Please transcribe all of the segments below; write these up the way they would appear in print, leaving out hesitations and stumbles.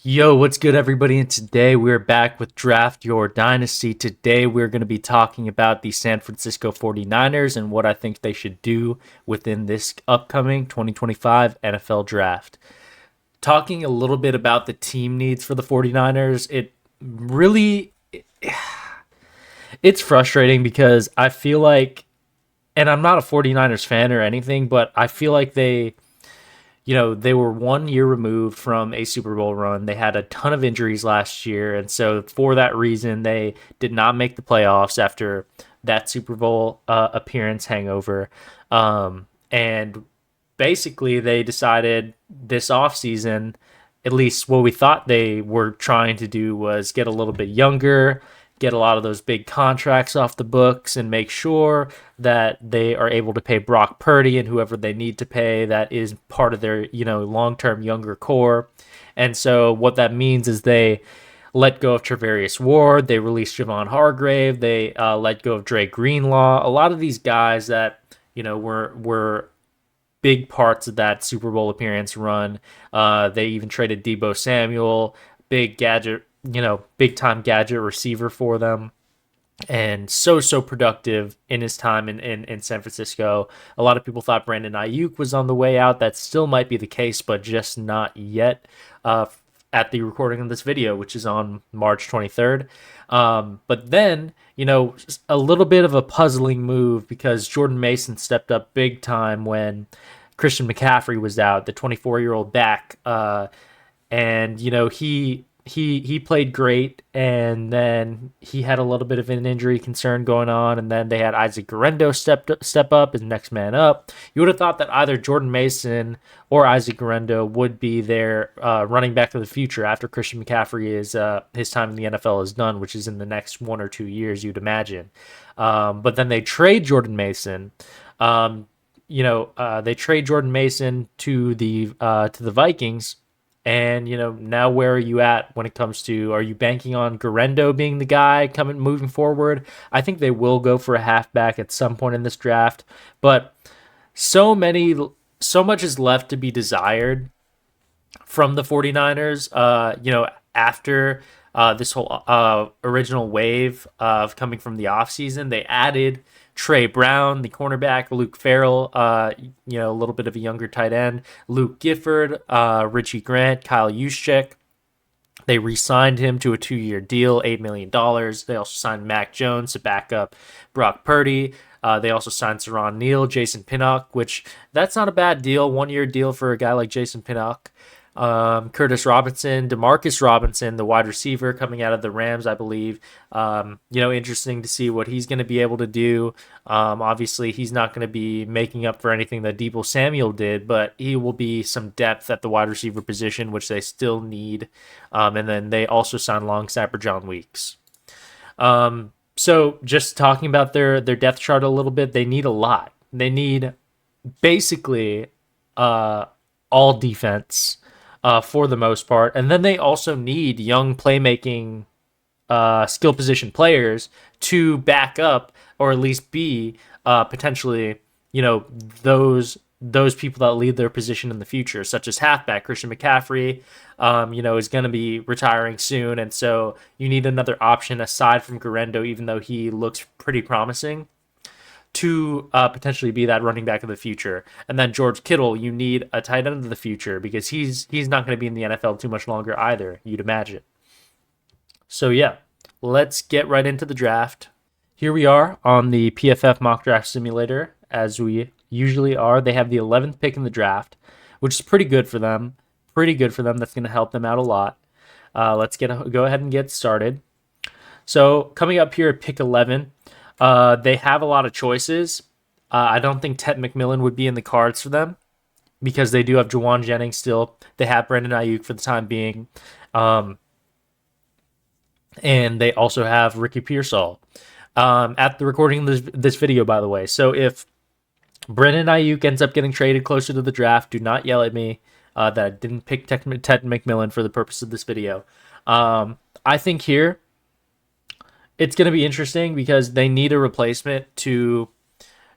Yo, what's good, everybody? And today we're back with Draft Your Dynasty. Today we're going to be talking about the San Francisco 49ers and what I think they should do within this upcoming 2025 NFL Draft. Talking a little bit about the team needs for the 49ers, it's frustrating because I feel like, and I'm not a 49ers fan or anything, but I feel like they were 1 year removed from a Super Bowl run. They had a ton of injuries last year. And so, for that reason, they did not make the playoffs after that Super Bowl appearance hangover. And basically, they decided this offseason, at least what we thought they were trying to do, was get a little bit younger, get a lot of those big contracts off the books, and make sure that they are able to pay Brock Purdy and whoever they need to pay that is part of their, long-term younger core. And so what that means is they let go of Trevarius Ward, they released Javon Hargrave, they let go of Dre Greenlaw. A lot of these guys that, were big parts of that Super Bowl appearance run. They even traded Debo Samuel, big gadget, big time gadget receiver for them, and so productive in his time in San Francisco. A lot of people thought Brandon Ayuk was on the way out. That still might be the case, but just not yet. At the recording of this video, which is on March 23rd. But then, a little bit of a puzzling move because Jordan Mason stepped up big time when Christian McCaffrey was out, the 24-year-old back. And, he played great, and then he had a little bit of an injury concern going on, and then they had Isaac Guerendo step up as next man up. You would have thought that either Jordan Mason or Isaac Guerendo would be their running back of the future after Christian McCaffrey is his time in the NFL is done, which is in the next 1 or 2 years, you'd imagine. But then they trade Jordan Mason. They trade Jordan Mason to the Vikings. And, now where are you at when it comes to, are you banking on Guerendo being the guy moving forward? I think they will go for a halfback at some point in this draft, but so much is left to be desired from the 49ers, after this whole original wave of coming from the offseason. They added Trey Brown, the cornerback, Luke Farrell, a little bit of a younger tight end, Luke Gifford, Richie Grant, Kyle Juszczyk. They re-signed him to a 2-year deal, $8 million. They also signed Mac Jones to back up Brock Purdy. They also signed Saron Neal, Jason Pinnock, which that's not a bad deal, 1-year deal for a guy like Jason Pinnock. Curtis Robinson, Demarcus Robinson, the wide receiver coming out of the Rams, I believe. Interesting to see what he's going to be able to do. Obviously, he's not going to be making up for anything that Debo Samuel did, but he will be some depth at the wide receiver position, which they still need. And then they also signed long snapper John Weeks. So just talking about their depth chart a little bit, they need a lot. They need basically all defense. For the most part. And then they also need young playmaking skill position players to back up or at least be potentially, those people that lead their position in the future, such as halfback Christian McCaffrey, is going to be retiring soon. And so you need another option aside from Guerendo, even though he looks pretty promising, to potentially be that running back of the future. And then George Kittle, you need a tight end of the future because he's not going to be in the NFL too much longer either, you'd imagine. So yeah, let's get right into the draft. Here we are on the PFF mock draft simulator, as we usually are. They have the 11th pick in the draft, which is pretty good for them. That's going to help them out a lot. Let's go ahead and get started. So coming up here at pick 11, they have a lot of choices. I don't think Ted McMillan would be in the cards for them because they do have Jawan Jennings still. They have Brandon Ayuk for the time being. And they also have Ricky Pearsall at the recording of this video, by the way. So if Brandon Ayuk ends up getting traded closer to the draft, do not yell at me that I didn't pick Ted McMillan for the purpose of this video. I think here it's going to be interesting because they need a replacement to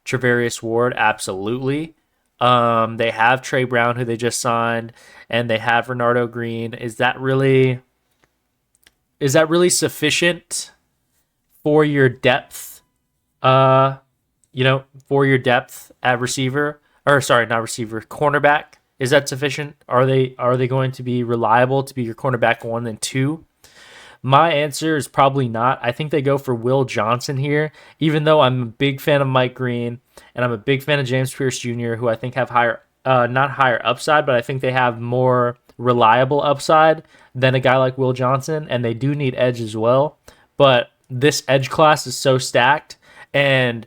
Trevarius Ward, absolutely. They have Trey Brown, who they just signed, and they have Renardo Green. Is that really sufficient for your depth? Uh, for your depth at receiver, or sorry, not receiver, cornerback. Is that sufficient? Are they going to be reliable to be your cornerback 1 and 2? My answer is probably not. I think they go for Will Johnson here, even though I'm a big fan of Mike Green and I'm a big fan of James Pierce Jr., who I think have higher, not higher upside, but I think they have more reliable upside than a guy like Will Johnson, and they do need edge as well. But this edge class is so stacked, and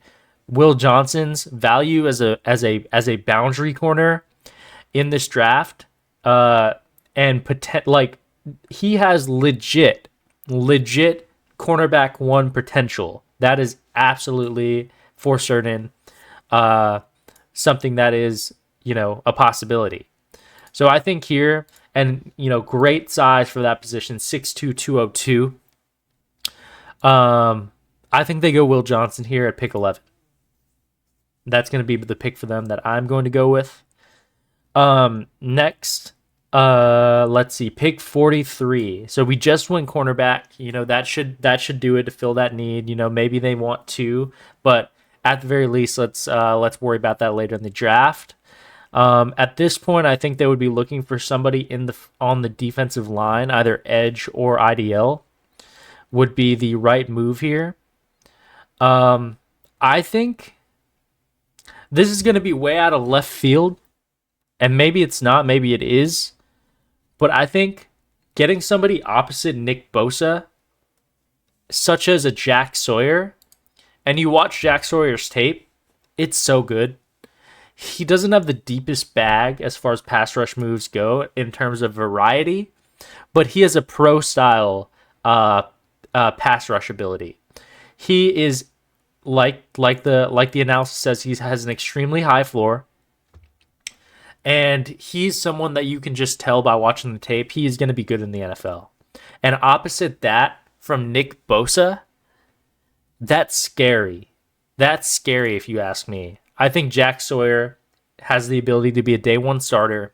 Will Johnson's value as a boundary corner in this draft, and like he has legit cornerback 1 potential. That is absolutely for certain something that is, a possibility. So I think here, and, great size for that position, 6'2", 202. I think they go Will Johnson here at pick 11. That's going to be the pick for them that I'm going to go with. Next, let's see, pick 43. So we just went cornerback. That should do it to fill that need. Maybe they want to, but at the very least, let's worry about that later in the draft. At this point, I think they would be looking for somebody on the defensive line, either edge or IDL, would be the right move here. I think this is going to be way out of left field, and maybe it's not, maybe it is, but I think getting somebody opposite Nick Bosa, such as a Jack Sawyer, and you watch Jack Sawyer's tape, it's so good. He doesn't have the deepest bag as far as pass rush moves go in terms of variety, but he has a pro-style pass rush ability. He is like the analysis says, he has an extremely high floor, and he's someone that you can just tell by watching the tape he is going to be good in the NFL. And opposite that, from Nick Bosa, that's scary. That's scary if you ask me. I think Jack Sawyer has the ability to be a day one starter,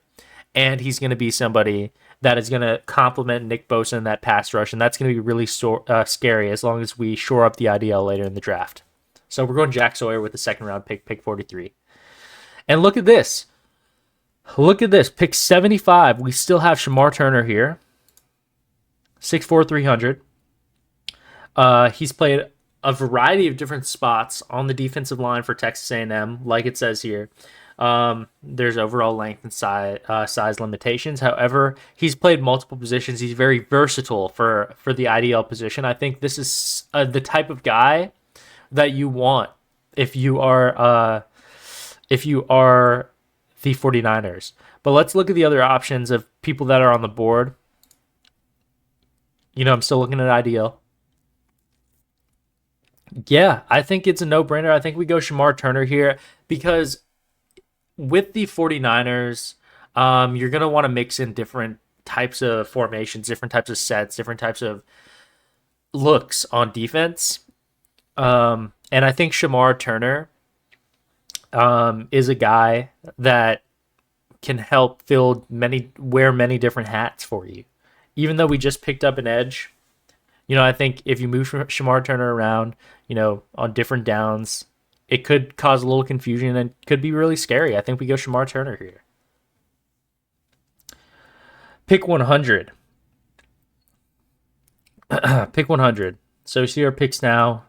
and he's going to be somebody that is going to complement Nick Bosa in that pass rush, and that's going to be really scary as long as we shore up the IDL later in the draft. So we're going Jack Sawyer with the second round pick 43. And look at this. Look at this. Pick 75. We still have Shamar Turner here. 6'4", 300. He's played a variety of different spots on the defensive line for Texas A&M, like it says here. There's overall length and size limitations. However, he's played multiple positions. He's very versatile for the IDL position. I think this is the type of guy that you want if you are the 49ers. But let's look at the other options of people that are on the board. I'm still looking at IDL. Yeah, I think it's a no-brainer. I think we go Shamar Turner here because with the 49ers, you're going to want to mix in different types of formations, different types of sets, different types of looks on defense. And I think Shamar Turner is a guy that can help wear many different hats for you. Even though we just picked up an edge, I think if you move Shamar Turner around, on different downs, it could cause a little confusion and could be really scary. I think we go Shamar Turner here. Pick 100. Pick 100. So see our picks now.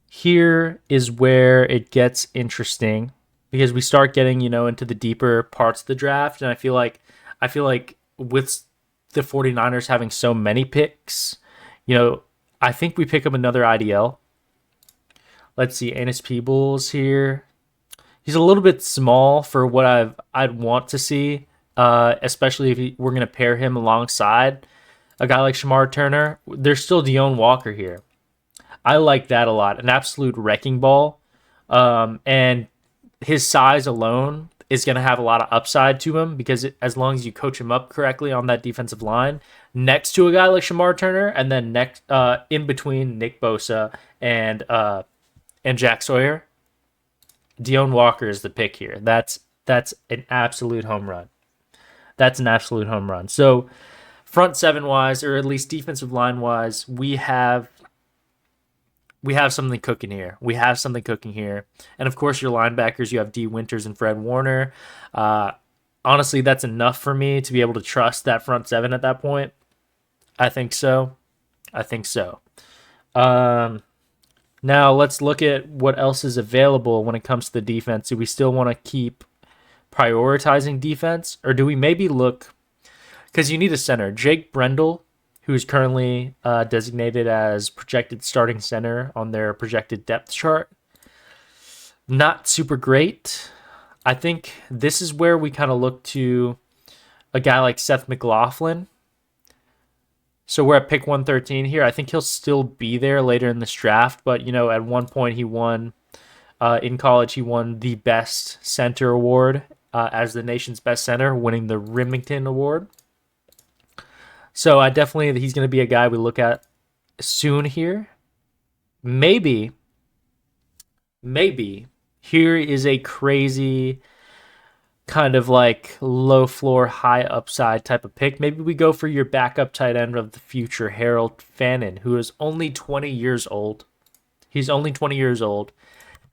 Here is where it gets interesting because we start getting, into the deeper parts of the draft, and I feel like with the 49ers having so many picks, I think we pick up another IDL. Let's see, Annis Peebles here. He's a little bit small for what I'd want to see, especially if we're going to pair him alongside a guy like Shamar Turner. There's still Deone Walker here. I like that a lot. An absolute wrecking ball. And his size alone is going to have a lot of upside to him because as long as you coach him up correctly on that defensive line, next to a guy like Shamar Turner, and then next in between Nick Bosa and Jack Sawyer, Dion Walker is the pick here. That's an absolute home run. That's an absolute home run. So front seven wise, or at least defensive line wise, we have something cooking here. We have something cooking here. And of course, your linebackers, you have D. Winters and Fred Warner. Uh, Honestly, that's enough for me to be able to trust that front seven at that point. I think so. I think so. Um, Now let's look at what else is available when it comes to the defense. Do we still want to keep prioritizing defense, or do we maybe look, because you need a center? Jake Brendel, who's currently designated as projected starting center on their projected depth chart, not super great. I think this is where we kind of look to a guy like Seth McLaughlin. So we're at pick 113 here. I think he'll still be there later in this draft, but at one point he won in college. He won the best center award as the nation's best center, winning the Remington Award. So I definitely he's going to be a guy we look at soon here. Maybe here is a crazy kind of like low floor, high upside type of pick. Maybe we go for your backup tight end of the future, Harold Fannin, who is only 20 years old. He's only 20 years old.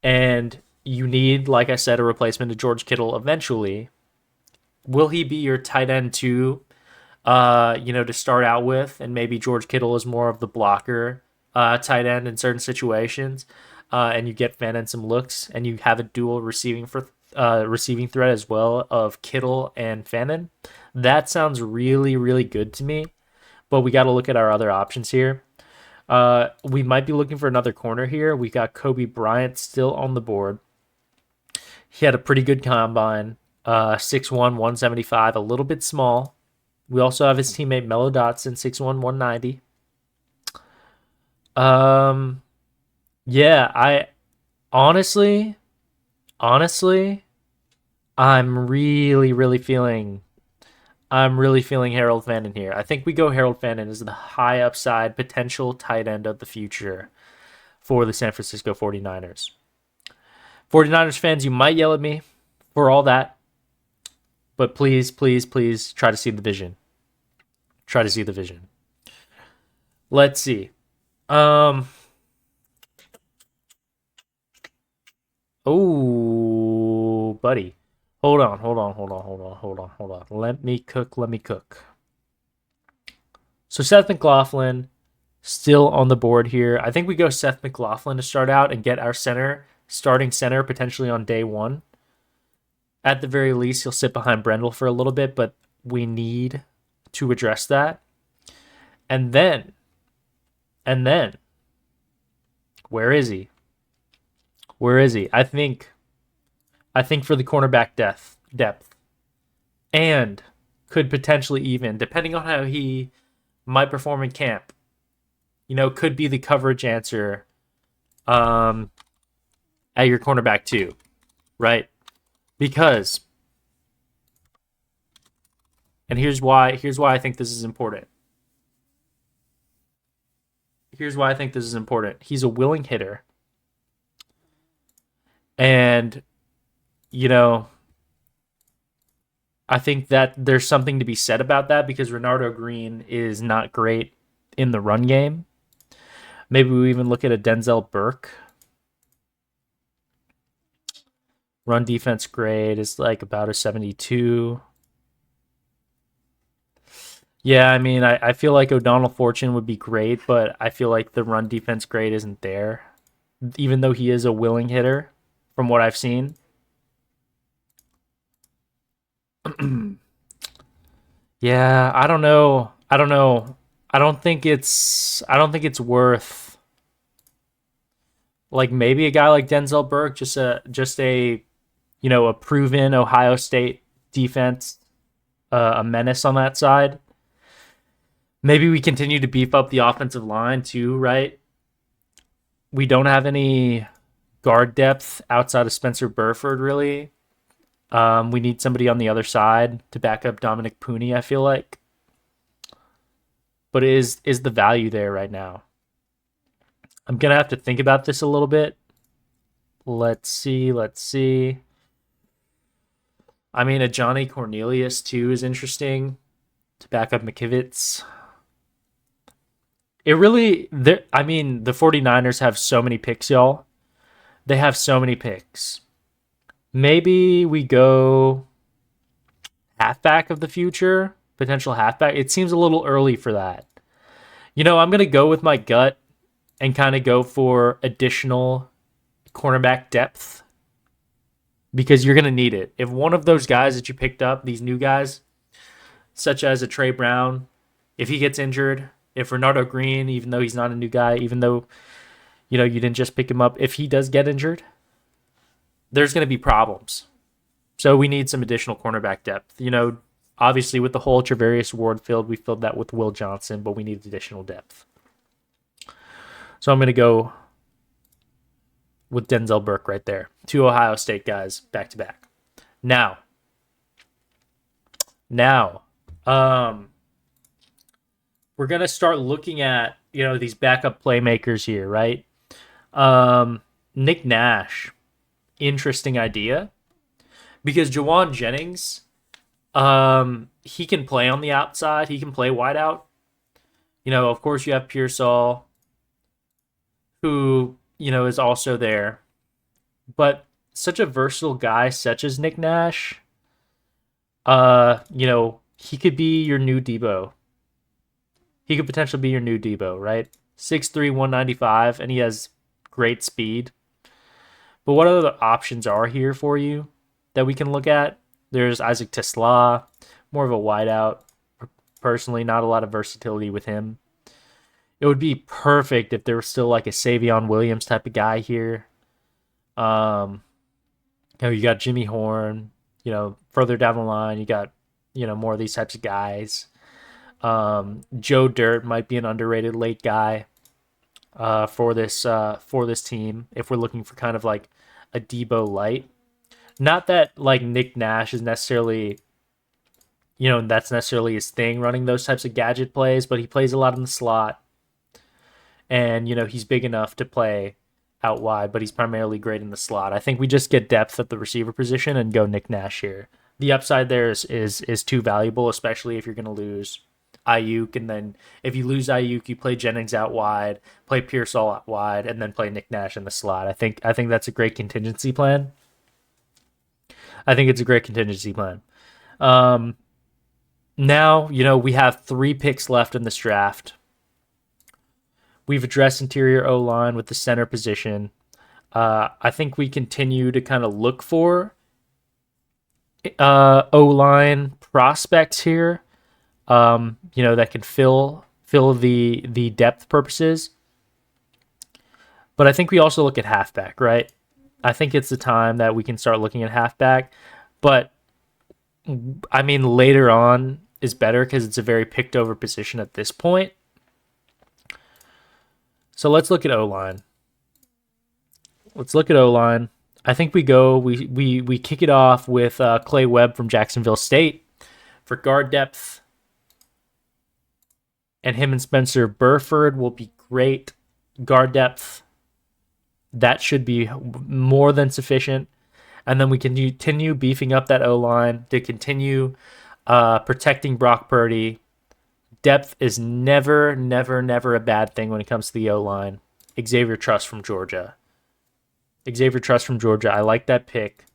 And you need, like I said, a replacement to George Kittle eventually. Will he be your tight end too, to start out with? And maybe George Kittle is more of the blocker tight end in certain situations. And you get Fannin some looks, and you have a dual receiving threat as well of Kittle and Fannin. That sounds really, really good to me. But we got to look at our other options here. We might be looking for another corner here. We got Kobe Bryant still on the board. He had a pretty good combine, 6'1", 175, a little bit small. We also have his teammate Mello Dotson, 6'1", 190. Yeah, I honestly, I'm really feeling Harold Fannin here. I think we go Harold Fannin as the high upside potential tight end of the future for the San Francisco 49ers. 49ers fans, you might yell at me for all that, but please try to see the vision. Try to see the vision. Let's see. Oh, buddy. Hold on. Let me cook. So Seth McLaughlin still on the board here. I think we go Seth McLaughlin to start out and get our starting center potentially on day one. At the very least, he'll sit behind Brendel for a little bit, but we need to address that. And then, where is he? I think for the cornerback depth, and could potentially even, depending on how he might perform in camp, could be the coverage answer at your cornerback too, right? Because, and here's why I think this is important. He's a willing hitter. And, I think that there's something to be said about that because Renardo Green is not great in the run game. Maybe we even look at a Denzel Burke. Run defense grade is like about a 72. Yeah, I mean, I feel like O'Donnell Fortune would be great, but I feel like the run defense grade isn't there, even though he is a willing hitter from what I've seen. Yeah, I don't know. I don't think it's worth, like, maybe a guy like Denzel Burke, just a a proven Ohio State defense, a menace on that side. Maybe we continue to beef up the offensive line too, right? We don't have any guard depth outside of Spencer Burford, really. We need somebody on the other side to back up Dominic Pooney, I feel like. But is the value there right now? I'm going to have to think about this a little bit. Let's see. Let's see. I mean, a Johnny Cornelius too is interesting to back up McKivitz. It really, I mean, the 49ers have so many picks, y'all. They have so many picks. Maybe we go halfback of the future, potential halfback. It seems a little early for that. I'm going to go with my gut and kind of go for additional cornerback depth because you're going to need it. If one of those guys that you picked up, these new guys, such as a Trey Brown, if he gets injured, if Renardo Green, even though he's not a new guy, even though you didn't just pick him up, if he does get injured, there's going to be problems. So we need some additional cornerback depth. Obviously with the whole Travarius Ward field, we filled that with Will Johnson, but we need additional depth. So I'm going to go with Denzel Burke right there. Two Ohio State guys back to back. Now, we're going to start looking at, these backup playmakers here, right? Nick Nash, interesting idea because Jawan Jennings, he can play on the outside. He can play wide out. Of course you have Pearsall, who, is also there. But such a versatile guy such as Nick Nash, he could be your new Debo. He could potentially be your new Debo, right? 6'3", 195, and he has great speed. But what other options are here for you that we can look at? There's Isaac Tesla, more of a wideout. Personally, not a lot of versatility with him. It would be perfect if there was still like a Savion Williams type of guy here. You got Jimmy Horn. Further down the line, you got more of these types of guys. Joe Dirt might be an underrated late guy for this team if we're looking for kind of like a Debo light. Not that like Nick Nash is necessarily, that's necessarily his thing, running those types of gadget plays, but he plays a lot in the slot. And, he's big enough to play out wide, but he's primarily great in the slot. I think we just get depth at the receiver position and go Nick Nash here. The upside there is too valuable, especially if you're going to lose Ayuk, and then if you lose Ayuk, you play Jennings out wide, play Pearsall out wide, and then play Nick Nash in the slot. I think that's a great contingency plan. Now, we have 3 picks left in this draft. We've addressed interior O-line with the center position. I think we continue to kind of look for O-line prospects here. That can fill the depth purposes. But I think we also look at halfback, right? I think it's the time that we can start looking at halfback. But, I mean, later on is better because it's a very picked over position at this point. So let's look at O-line. I think we kick it off with Clay Webb from Jacksonville State for guard depth. And him and Spencer Burford will be great guard depth. That should be more than sufficient. And then we can continue beefing up that O-line to continue protecting Brock Purdy. Depth is never, never, never a bad thing when it comes to the O-line. Xavier Truss from Georgia. I like that pick.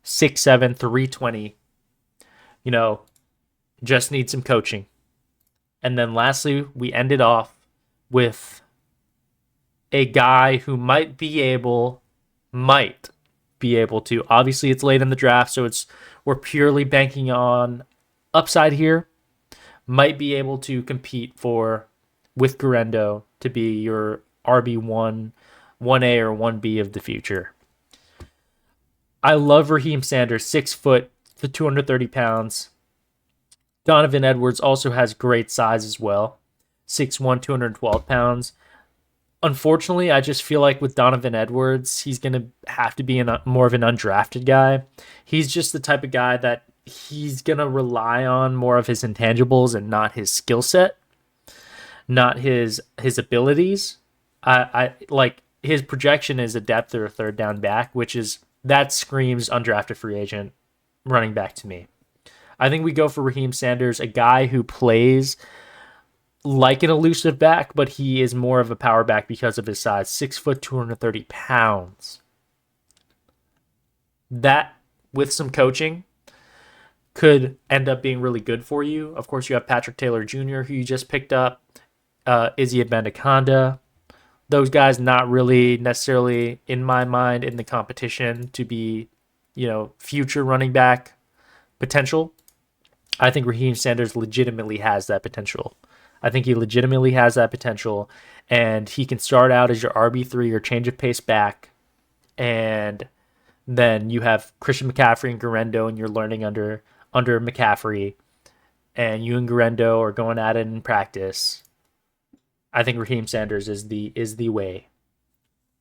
6'7", 320. Just need some coaching. And then lastly, we ended off with a guy who might be able to. Obviously, it's late in the draft, so we're purely banking on upside here. Might be able to compete with Guerendo to be your RB1, 1A or 1B of the future. I love Raheem Sanders, 6 foot, 230 pounds. Donovan Edwards also has great size as well, 6'1", 212 pounds. Unfortunately, I just feel like with Donovan Edwards, he's going to have to be more of an undrafted guy. He's just the type of guy that he's going to rely on more of his intangibles and not his skill set, not his abilities. I like his projection is a depth or a third down back, which is that screams undrafted free agent running back to me. I think we go for Raheem Sanders, a guy who plays like an elusive back, but he is more of a power back because of his size. 6 foot, 230 pounds. That, with some coaching, could end up being really good for you. Of course, you have Patrick Taylor Jr., who you just picked up, Izzy Abandaconda. Those guys not really necessarily, in my mind, in the competition to be, future running back potential. I think Raheem Sanders legitimately has that potential. I think he legitimately has that potential, and he can start out as your RB3 or change of pace back, and then you have Christian McCaffrey and Garendo, and you're learning under McCaffrey, and you and Garendo are going at it in practice. I think Raheem Sanders is the way.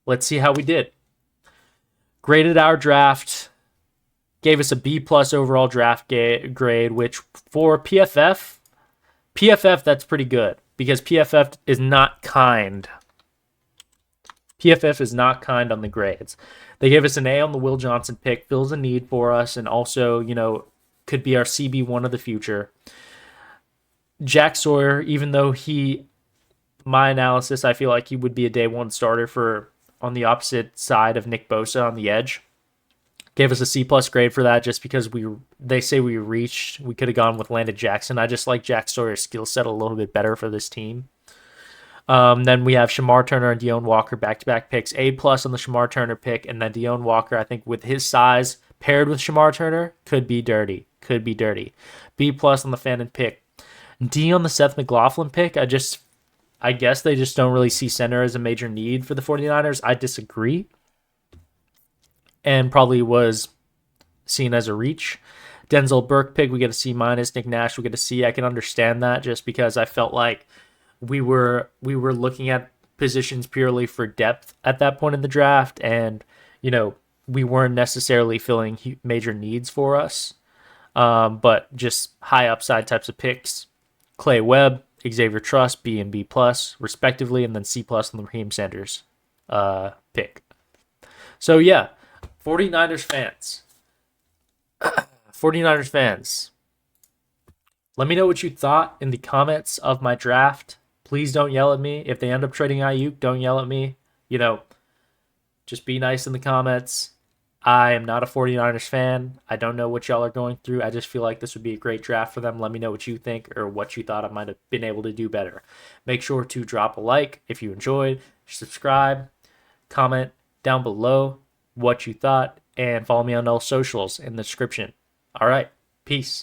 Let's see how we did. Graded our draft, gave us a B plus overall draft grade, which for PFF, that's pretty good because PFF is not kind. PFF is not kind on the grades. They gave us an A on the Will Johnson pick, fills a need for us, and also, could be our CB1 of the future. Jack Sawyer, even though my analysis, I feel like he would be a day one starter on the opposite side of Nick Bosa on the edge. Gave us a C plus grade for that just because they say we could have gone with Landon Jackson. I just like Jack Sawyer's skill set a little bit better for this team. Then we have Shamar Turner and Deone Walker back-to-back picks. A plus on the Shamar Turner pick, and then Deone Walker, I think with his size paired with Shamar Turner, could be dirty. B plus on the Fannin pick. D on the Seth McLaughlin pick. I guess they just don't really see center as a major need for the 49ers. I disagree. And probably was seen as a reach. Denzel Burke pick, we get a C minus. Nick Nash, we get a C. I can understand that just because I felt like we were looking at positions purely for depth at that point in the draft, and we weren't necessarily filling major needs for us, but just high upside types of picks. Clay Webb, Xavier Truss, B and B plus respectively, and then C plus on the Raheem Sanders pick. So yeah, 49ers fans, let me know what you thought in the comments of my draft. Please don't yell at me. If they end up trading Ayuk, don't yell at me. Just be nice in the comments. I am not a 49ers fan. I don't know what y'all are going through. I just feel like this would be a great draft for them. Let me know what you think or what you thought I might have been able to do better. Make sure to drop a like if you enjoyed, subscribe, comment down below what you thought, and follow me on all socials in the description. All right, peace.